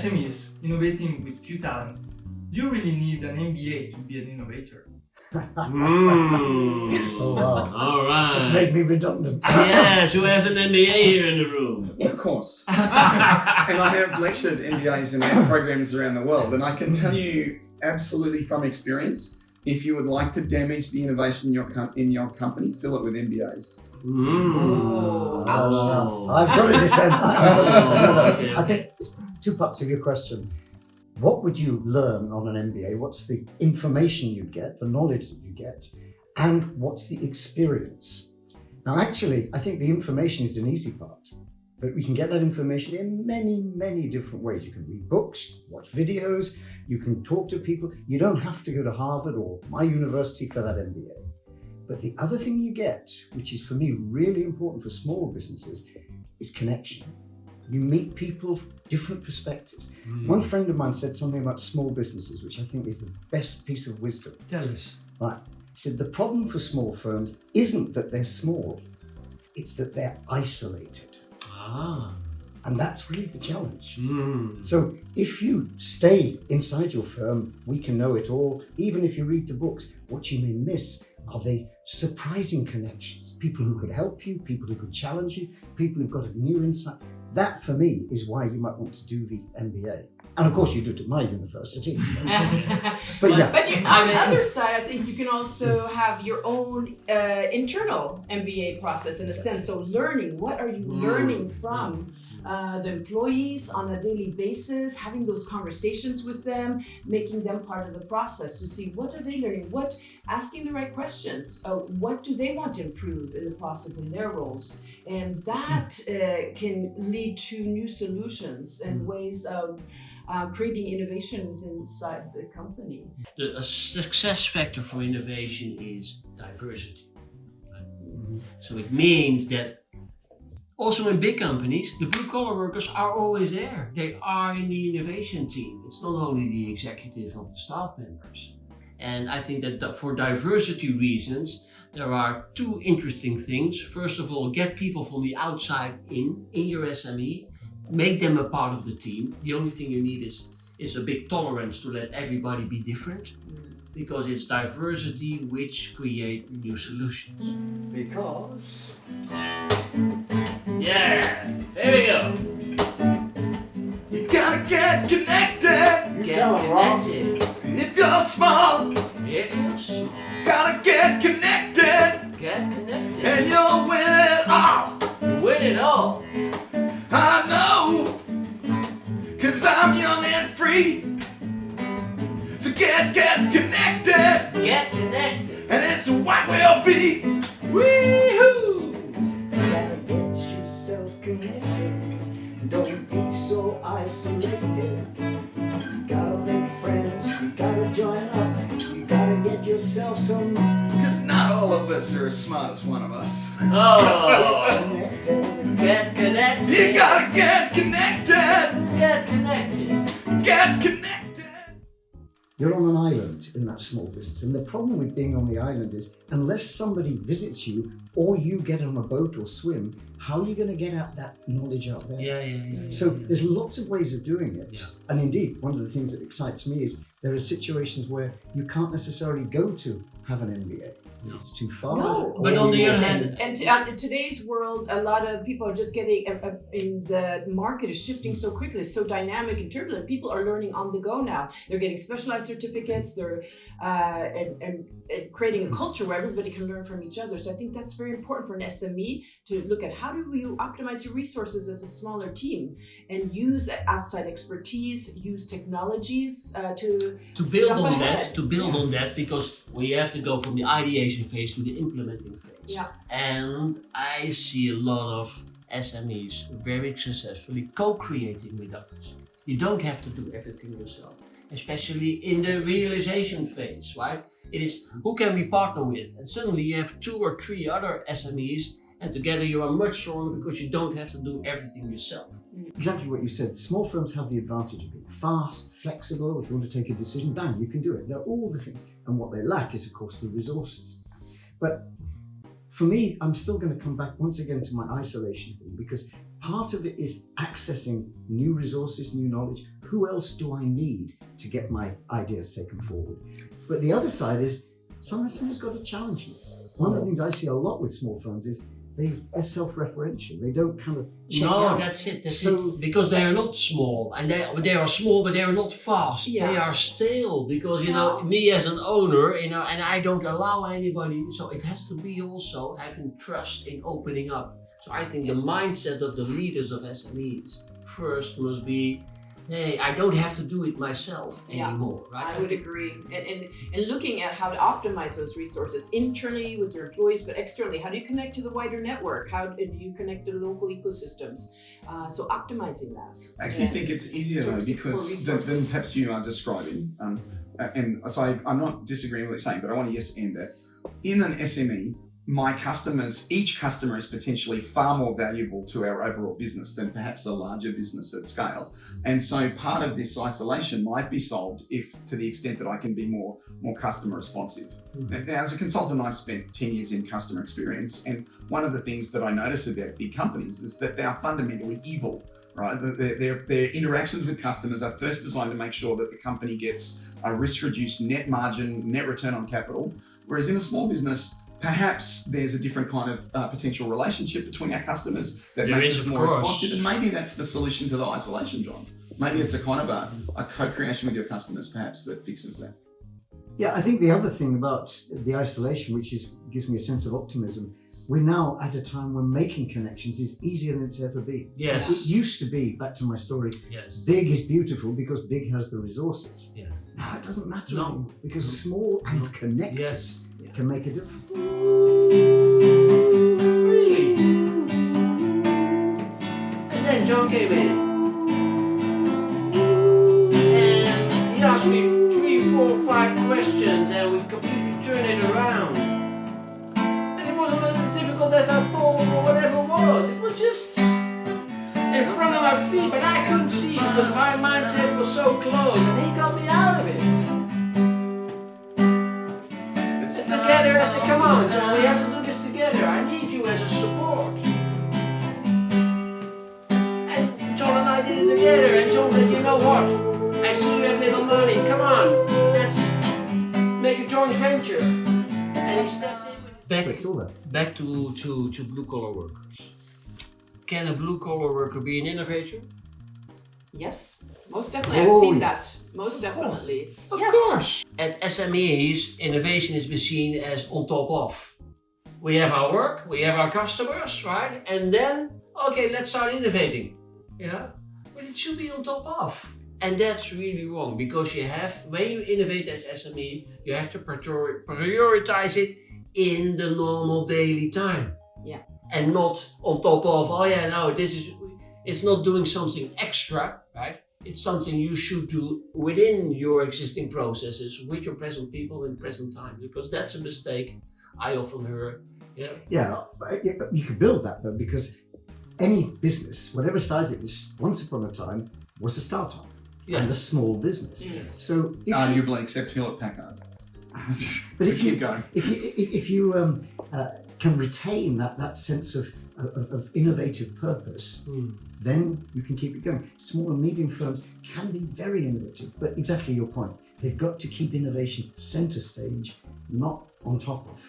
SMEs, innovating with few talents. Do you really need an MBA to be an innovator? Oh wow. All right. Just made me redundant. Yes, who has an MBA here in the room? Of course. And I have lectured MBAs and programs around the world, and I can tell you absolutely from experience, if you would like to damage the innovation in your company, fill it with MBAs. I've got to defend that. Okay. I think it's two parts of your question. What would you learn on an MBA? What's the information you get, the knowledge that you get, and what's the experience? Now, actually, I think the information is an easy part. That we can get that information in many, many different ways. You can read books, watch videos, you can talk to people. You don't have to go to Harvard or my university for that MBA. But the other thing you get, which is for me really important for small businesses, is connection. You meet people, different perspectives. One friend of mine said something about small businesses, which I think is the best piece of wisdom. Tell us. Right. He said the problem for small firms isn't that they're small, it's that they're isolated. And that's really the challenge. So if you stay inside your firm, we can know it all. Even if you read the books, what you may miss are the surprising connections. People who could help you, people who could challenge you, people who've got a new insight. That for me is why you might want to do the MBA. And of course you do it at my university. But yeah. But on the other side, I think you can also have your own internal MBA process in a sense. So learning, what are you learning from the employees on a daily basis, having those conversations with them, making them part of the process to see what are they learning, asking the right questions, what do they want to improve in the process in their roles. And that can lead to new solutions and ways of creating innovation inside the company. A success factor for innovation is diversity. Right? So it means that also in big companies, the blue collar workers are always there. They are in the innovation team. It's not only the executive of the staff members. And I think that for diversity reasons, there are two interesting things. First of all, get people from the outside in your SME, make them a part of the team. The only thing you need is a big tolerance to let everybody be different, because it's diversity which create new solutions. Because... Yeah, there we go. You gotta get connected. Get tell 'em, Rob. connected. If you're small, If you're small, gotta get connected. get connected. And you'll win it all. Win it all. I know, 'cause I'm young and free. So get connected. Get connected. And it's what we'll be. Woohoo! gotta get yourself connected. Don't be so isolated. You gotta make friends, you gotta join up, you gotta get yourself some 'Cause not all of us are as smart as one of us. Oh, connected. get connected. You gotta get connected. Get connected. Get connected. You're on an island in that small business, and the problem with being on the island is unless somebody visits you or you get on a boat or swim, how are you going to get out that knowledge out there? Yeah. So there's lots of ways of doing it. Yeah. And indeed, one of the things that excites me is there are situations where you can't necessarily go to have an MBA. No. It's too far. No. But on the other hand, And in today's world, a lot of people are just getting, in the market is shifting so quickly, it's so dynamic and turbulent. People are learning on the go now. They're getting specialized certificates, they're and creating a culture where everybody can learn from each other. So I think that's very important for an SME to look at how do you optimize your resources as a smaller team and use outside expertise, use technologies to build jump on ahead. that, on that, because we have to go from the ideation phase to the implementing phase. Yeah. And I see a lot of SMEs very successfully co-creating with others. You don't have to do everything yourself, especially in the realization phase, right? It is who can we partner with, and suddenly you have 2 or 3 other SMEs, and together you are much stronger because you don't have to do everything yourself. Exactly what you said. Small firms have the advantage of being fast, flexible. If you want to take a decision, bang, you can do it. They're all the things. And what they lack is, of course, the resources. But for me, I'm still going to come back once again to my isolation thing, because part of it is accessing new resources, new knowledge, who else do I need to get my ideas taken forward? But the other side is, someone's got to challenge me. One of the things I see a lot with small firms is they're self-referential. They don't kind of check out. That's it. Because they are not small, and they are small, but they are not fast. Yeah. They are stale. Because me as an owner, and I don't allow anybody. So it has to be also having trust in opening up. So I think the mindset of the leaders of SMEs first must be, hey, I don't have to do it myself anymore, right? I would agree. And looking at how to optimize those resources internally with your employees, but externally, how do you connect to the wider network? How do you connect to the local ecosystems? So optimizing that. I actually think it's easier though, because than perhaps you are describing. And so I'm not disagreeing with what you're saying, but I want to yes and that. In an SME, each customer is potentially far more valuable to our overall business than perhaps a larger business at scale. And so part of this isolation might be solved if, to the extent that I can be more customer responsive. Now, as a consultant, I've spent 10 years in customer experience. And one of the things that I notice about big companies is that they are fundamentally evil, right? Their interactions with customers are first designed to make sure that the company gets a risk-reduced net margin, net return on capital. Whereas in a small business, perhaps there's a different kind of potential relationship between our customers that makes us more responsive, and maybe that's the solution to the isolation, John. Maybe it's a kind of a co-creation with your customers, perhaps, that fixes that. Yeah, I think the other thing about the isolation, which gives me a sense of optimism, we're now at a time when making connections is easier than it's ever been. Yes. It used to be, back to my story, big is beautiful because big has the resources. Yeah. Now it doesn't matter anymore because small and connected can make a difference. Really? And then John came in and he asked me 3, 4, 5 questions and we completely turned it around. And it wasn't as difficult as I thought or whatever it was. It was just in front of my feet, but I couldn't see because my mindset was so close and he got me out of it. Together, I said, come on, John, we have to do this together. I need you as a support. And John and I did it together, and John said, you know what? I see you have little money, come on, let's make a joint venture. And he stepped in. Back to blue collar workers. Can a blue collar worker be an innovator? Yes, most definitely. I've seen that. Most definitely. Of course. At SMEs, innovation is seen as on top of. We have our work, we have our customers, right? And then, okay, let's start innovating. But it should be on top of. And that's really wrong because when you innovate as SME, you have to prioritize it in the normal daily time. Yeah. And not on top of, it's not doing something extra, right? It's something you should do within your existing processes with your present people in present time, because that's a mistake I often hear. Yeah, you could build that though, because any business, whatever size it is, once upon a time was a startup and a small business. Yeah. So arguably, except Hewlett Packard. But if keep going, if you can retain that sense of innovative purpose, then you can keep it going. Small and medium firms can be very innovative, but exactly your point. They've got to keep innovation center stage, not on top of.